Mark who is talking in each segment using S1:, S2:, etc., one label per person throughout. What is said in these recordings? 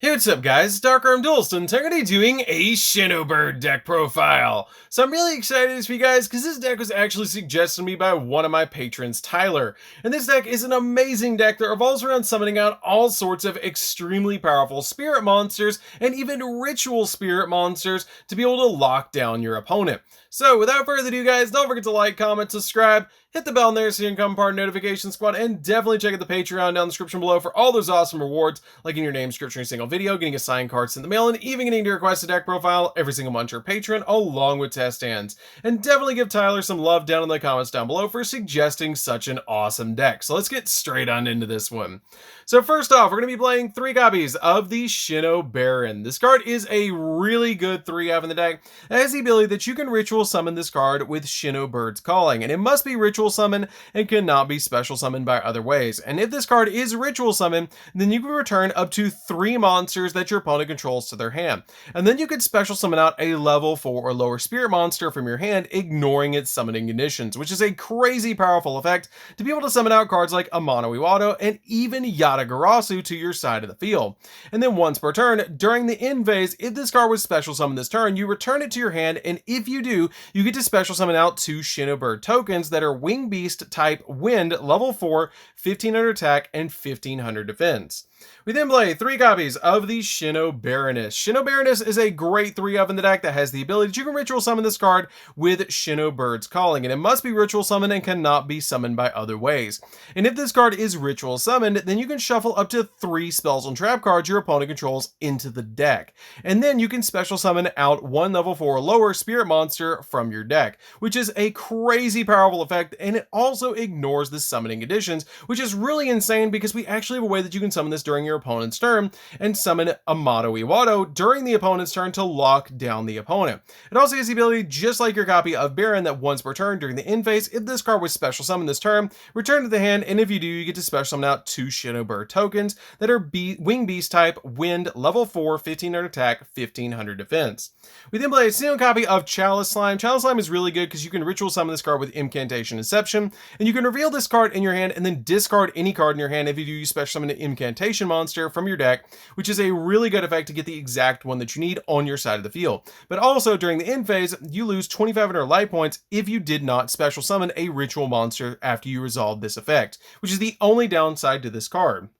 S1: Hey, what's up guys? DarkArmedDuelist and I'm going to be doing a Shinobird deck profile. So I'm really excited for you guys because this deck was actually suggested to me by one of my patrons, Tyler. And this deck is an amazing deck that revolves around summoning out all sorts of extremely powerful spirit monsters and even ritual spirit monsters to be able to lock down your opponent. So without further ado guys, don't forget to like, comment, subscribe, hit the bell in there so you can become part of the notification squad, and definitely check out the Patreon down in the description below for all those awesome rewards, like in your name description in a single video, getting a signed card sent in the mail, and even getting to request a deck profile every single month your Patreon, along with test stands. And definitely give Tyler some love down in the comments down below for suggesting such an awesome deck. So let's get straight on into this one. So first off, we're going to be playing 3 copies of the Shinobird. This card is a really good 3-of in the deck. It has the ability that you can ritual summon this card with Shinobird's Calling, and it must be ritual summon and cannot be special summoned by other ways. And if this card is ritual summon, then you can return up to 3 monsters that your opponent controls to their hand. And then you could special summon out a level 4 or lower spirit monster from your hand, ignoring its summoning conditions, which is a crazy powerful effect to be able to summon out cards like Amano Iwado and even yata-garasu to your side of the field. And then once per turn, during the end phase, if this card was special summoned this turn, you return it to your hand, and if you do, you get to special summon out 2 Shinobird tokens that are Wing Beast type Wind, level 4, 1500 attack, and 1500 defense. We then play 3 copies of the Shinobird. Shinobird is a great 3-of in the deck that has the ability that you can ritual summon this card with Shinobird's Calling, and it must be ritual summoned and cannot be summoned by other ways. And if this card is ritual summoned, then you can shuffle up to 3 spells and trap cards your opponent controls into the deck. And then you can special summon out 1 level 4 or lower spirit monster from your deck, which is a crazy powerful effect, and it also ignores the summoning conditions, which is really insane because we actually have a way that you can summon this during your opponent's turn and summon Amano Iwado during the opponent's turn to lock down the opponent. It also has the ability, just like your copy of Baron, that once per turn during the end phase, if this card was special summoned this turn, return to the hand, and if you do, you get to special summon out 2 Shinobird tokens that are Wing Beast type Wind, level 4, 1500 attack, 1500 defense. We then play a single copy of Chalice Slime. Chalice Slime is really good because you can ritual summon this card with Incantation Inception, and you can reveal this card in your hand and then discard any card in your hand if you do, you special summon an Incantation monster from your deck, which is a really good effect to get the exact one that you need on your side of the field. But also during the end phase, you lose 2500 life points if you did not special summon a ritual monster after you resolve this effect, which is the only downside to this card.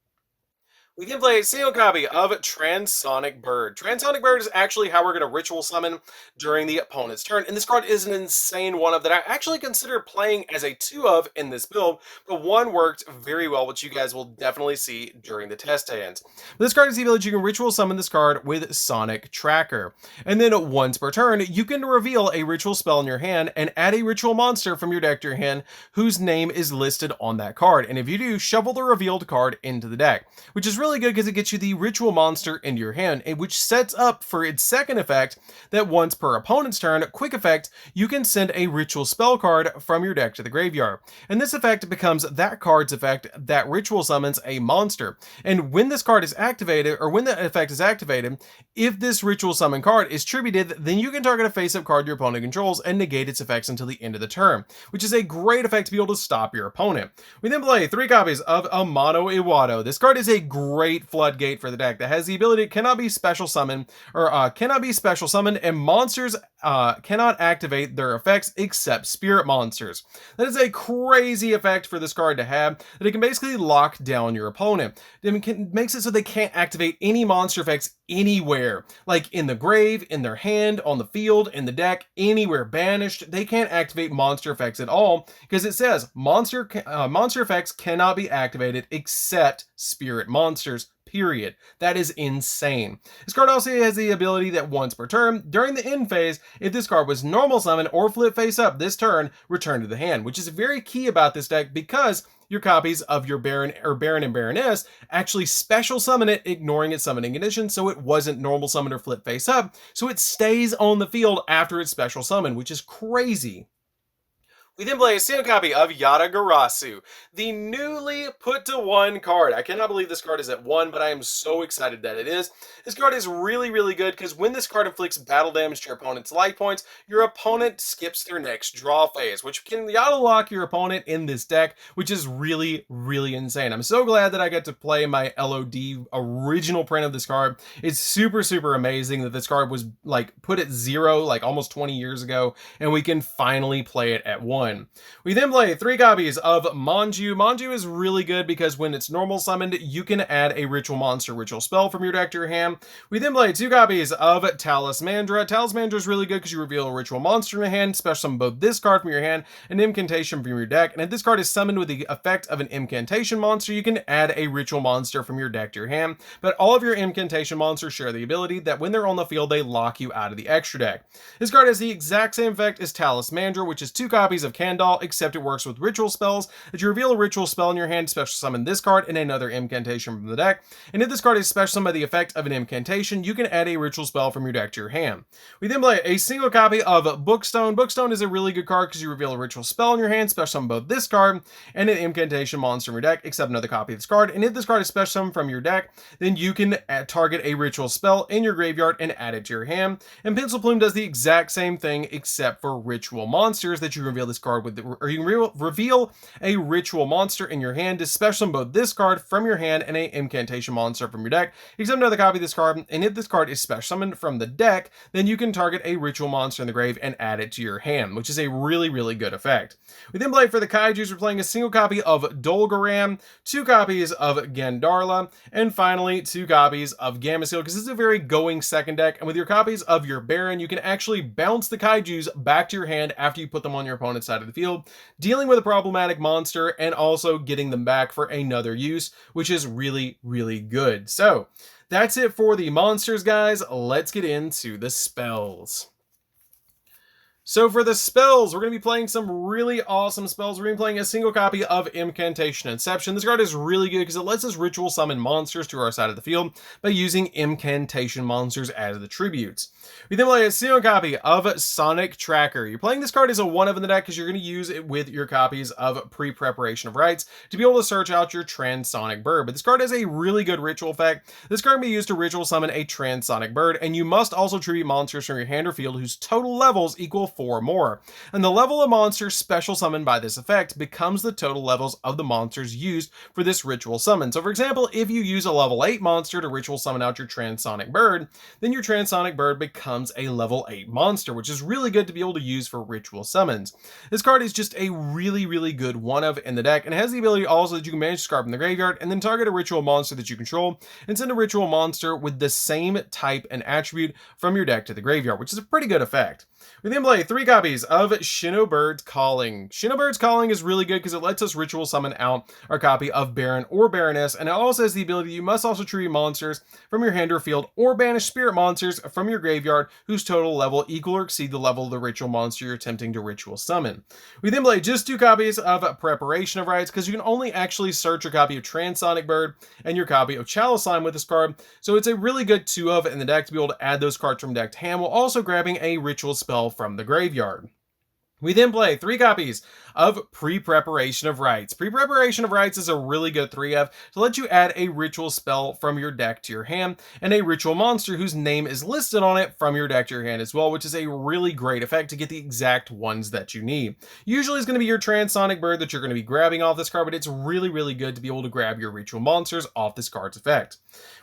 S1: We can play a single copy of Transonic Bird. Transonic Bird is actually how we're going to ritual summon during the opponent's turn, and this card is an insane 1-of that I actually consider playing as a 2-of in this build, but 1 worked very well, which you guys will definitely see during the test hands. This card is the ability you can ritual summon this card with Sonic Tracker, and then once per turn, you can reveal a ritual spell in your hand and add a ritual monster from your deck to your hand whose name is listed on that card, and if you do, shuffle the revealed card into the deck, which is really good because it gets you the ritual monster into your hand, and which sets up for its second effect that once per opponent's turn, quick effect, you can send a ritual spell card from your deck to the graveyard, and this effect becomes that card's effect that ritual summons a monster. And when this card is activated, or when the effect is activated, if this ritual summon card is tributed, then you can target a face-up card your opponent controls and negate its effects until the end of the turn, which is a great effect to be able to stop your opponent. We then play 3 copies of Amano Iwado. This card is a great floodgate for the deck that has the ability cannot be special summoned, and monsters cannot activate their effects except spirit monsters. That is a crazy effect for this card to have, that it can basically lock down your opponent. It makes it so they can't activate any monster effects anywhere, like in the grave, in their hand, on the field, in the deck, anywhere banished. They can't activate monster effects at all because it says monster effects cannot be activated except spirit monsters. Period. That is insane. This card also has the ability that once per turn, during the end phase, if this card was normal summon or flip face up this turn, return to the hand, which is very key about this deck because your copies of your Baron and Baroness actually special summon it, ignoring its summoning condition, so it wasn't normal summon or flip face up, so it stays on the field after its special summon, which is crazy. We then play a single copy of Yata-garasu, the newly put to 1 card. I cannot believe this card is at 1, but I am so excited that it is. This card is really, really good because when this card inflicts battle damage to your opponent's life points, your opponent skips their next draw phase, which can Yata lock your opponent in this deck, which is really, really insane. I'm so glad that I got to play my LOD original print of this card. It's super, super amazing that this card was like put at 0 like almost 20 years ago, and we can finally play it at 1. We then play 3 copies of Manju. Manju is really good because when it's normal summoned, you can add a ritual monster ritual spell from your deck to your hand. We then play 2 copies of Talismandra. Talismandra is really good because you reveal a ritual monster in your hand, special summon both this card from your hand and incantation from your deck. And if this card is summoned with the effect of an incantation monster, you can add a ritual monster from your deck to your hand. But all of your incantation monsters share the ability that when they're on the field, they lock you out of the extra deck. This card has the exact same effect as Talismandra, which is 2 copies of Kandal, except it works with ritual spells. That you reveal a ritual spell in your hand, special summon this card and another incantation from the deck. And if this card is special summoned by the effect of an incantation, you can add a ritual spell from your deck to your hand. We then play a single copy of Bookstone. Bookstone is a really good card because you reveal a ritual spell in your hand, special summon both this card and an incantation monster from your deck, except another copy of this card. And if this card is special summoned from your deck, then you can target a ritual spell in your graveyard and add it to your hand. And Pencil Plume does the exact same thing except for ritual monsters, that you reveal this card with, or you can reveal a ritual monster in your hand to special summon both this card from your hand and an incantation monster from your deck, except another copy of this card. And if this card is special summoned from the deck, then you can target a ritual monster in the grave and add it to your hand, which is a really, really good effect. We then play for the Kaijus. We're playing a single copy of Dolgaram, 2 copies of Gandarla, and finally 2 copies of Gameciel, because this is a very going second deck. And with your copies of your Baron, you can actually bounce the Kaijus back to your hand after you put them on your opponent's side of the field, dealing with a problematic monster and also getting them back for another use, which is really, really good. So that's it for the monsters, guys. Let's get into the spells. So for the spells, we're going to be playing some really awesome spells. We're going to be playing a single copy of Incantation Inception. This card is really good because it lets us ritual summon monsters to our side of the field by using incantation monsters as the tributes. We then play a single copy of Sonic Tracker. You're playing this card as a 1 of in the deck because you're going to use it with your copies of Pre-Preparation of Rites to be able to search out your Transonic Bird. But this card has a really good ritual effect. This card can be used to ritual summon a Transonic Bird, and you must also tribute monsters from your hand or field whose total levels equal 4 or more. And the level of monster special summoned by this effect becomes the total levels of the monsters used for this ritual summon. So for example, if you use a level 8 monster to ritual summon out your Transonic Bird, then your Transonic Bird becomes a level 8 monster, which is really good to be able to use for ritual summons. This card is just a really, really good 1 of in the deck, and has the ability also that you can manage to card from the graveyard and then target a ritual monster that you control and send a ritual monster with the same type and attribute from your deck to the graveyard, which is a pretty good effect. We then play 3 copies of Shinobird's Calling. Shinobird's Calling is really good because it lets us ritual summon out our copy of Baron or Baroness, and it also has the ability you must also tribute monsters from your hand or field or banish spirit monsters from your graveyard whose total level equal or exceed the level of the ritual monster you're attempting to ritual summon. We then play just 2 copies of Preparation of Rites because you can only actually search your copy of Transonic Bird and your copy of Chalice Slime with this card, so it's a really good 2 of in the deck to be able to add those cards from deck to hand while also grabbing a ritual spell from the graveyard. We then play 3 copies of Pre-Preparation of Rites. Pre-Preparation of Rites is a really good 3 of to let you add a ritual spell from your deck to your hand and a ritual monster whose name is listed on it from your deck to your hand as well, which is a really great effect to get the exact ones that you need. Usually it's going to be your Transonic Bird that you're going to be grabbing off this card, but it's really, really good to be able to grab your ritual monsters off this card's effect.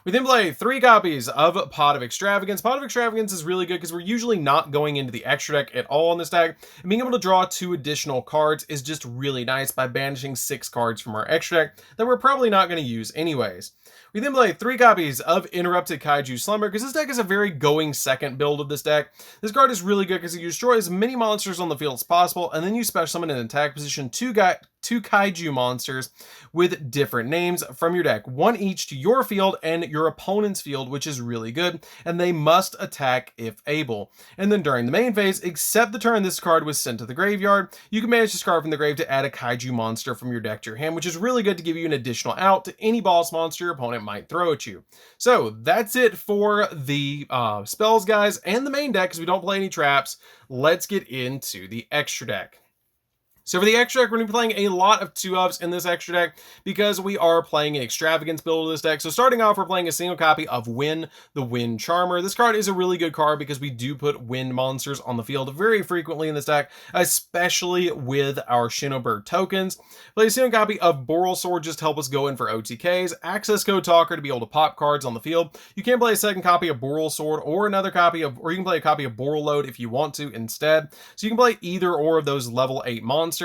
S1: We then play 3 copies of Pot of Extravagance. Pot of Extravagance is really good because we're usually not going into the extra deck at all on this deck, and being able to draw 2 additional cards is just really nice by banishing 6 cards from our extra deck that we're probably not going to use anyways. We then play 3 copies of Interrupted Kaiju Slumber because this deck is a very going second build of this deck. This card is really good because you destroy as many monsters on the field as possible, and then you special summon in an attack position 2 kaiju monsters with different names from your deck, 1 each to your field and your opponent's field, which is really good, and they must attack if able. And then during the main phase, except the turn this card was sent to the graveyard, you can manage this card from the grave to add a kaiju monster from your deck to your hand, which is really good to give you an additional out to any boss monster your opponent might throw at you. So that's it for the spells, guys, and the main deck because we don't play any traps. Let's get into the extra deck. So for the extra deck, we're going to be playing a lot of 2-ofs in this extra deck because we are playing an extravagance build of this deck. So starting off, we're playing a single copy of Win, the Wind Charmer. This card is a really good card because we do put wind monsters on the field very frequently in this deck, especially with our Shinobird tokens. Play a single copy of Boral Sword just to help us go in for OTKs. Access Code Talker to be able to pop cards on the field. You can play a second copy of Boral Sword or another copy of, or you can play a copy of Boral Load if you want to instead. So you can play either or of those level 8 monsters.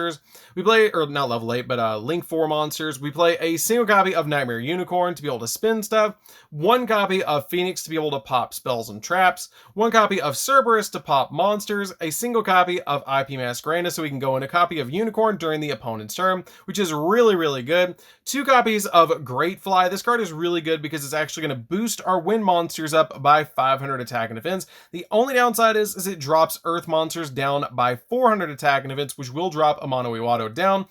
S1: We play, or not level 8, but Link 4 monsters. We play a single copy of Nightmare Unicorn to be able to spin stuff, one copy of Phoenix to be able to pop spells and traps, one copy of Cerberus to pop monsters, a single copy of IP Masquerade so we can go in a copy of Unicorn during the opponent's turn, which is really, really good. 2 copies of Great Fly. This card is really good because it's actually going to boost our wind monsters up by 500 attack and defense. The only downside is it drops Earth monsters down by 400 attack and defense, which will drop Amano Iwado down.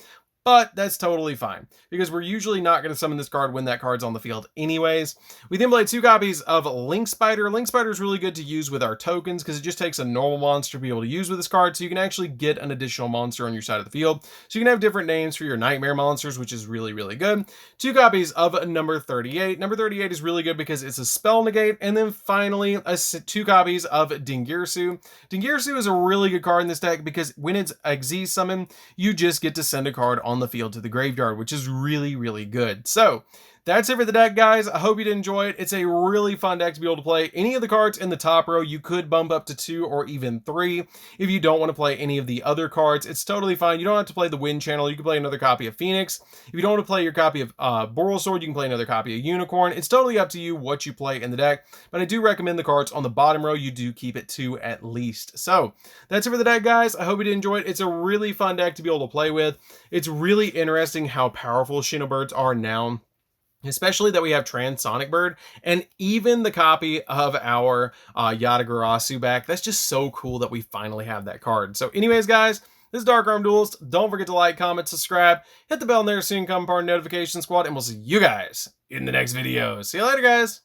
S1: But that's totally fine, because we're usually not going to summon this card when that card's on the field anyways. We then play 2 copies of Link Spider. Link Spider is really good to use with our tokens, because it just takes a normal monster to be able to use with this card, so you can actually get an additional monster on your side of the field. So you can have different names for your Nightmare monsters, which is really, really good. 2 copies of Number 38. Number 38 is really good because it's a spell negate. And then finally, 2 copies of Dingirsu. Dingirsu is a really good card in this deck, because when it's Xyz summon, you just get to send a card on the field to the graveyard, which is really, really good. So that's it for the deck, guys. I hope you did enjoy it. It's a really fun deck to be able to play. Any of the cards in the top row, you could bump up to 2 or even 3. If you don't want to play any of the other cards, it's totally fine. You don't have to play the Wind Channel. You can play another copy of Phoenix. If you don't want to play your copy of Boral Sword, you can play another copy of Unicorn. It's totally up to you what you play in the deck, but I do recommend the cards on the bottom row. You do keep it 2 at least. So that's it for the deck, guys. I hope you did enjoy it. It's a really fun deck to be able to play with. It's really interesting how powerful Shinobirds are now, especially that we have Transonic Bird and even the copy of our Yata-garasu back. That's just so cool that we finally have that card. So anyways, guys, this is DarkArmedDuelist. Don't forget to like, comment, subscribe, hit the bell in there so you can become part of the notification squad, and we'll see you guys in the next video. See you later, guys.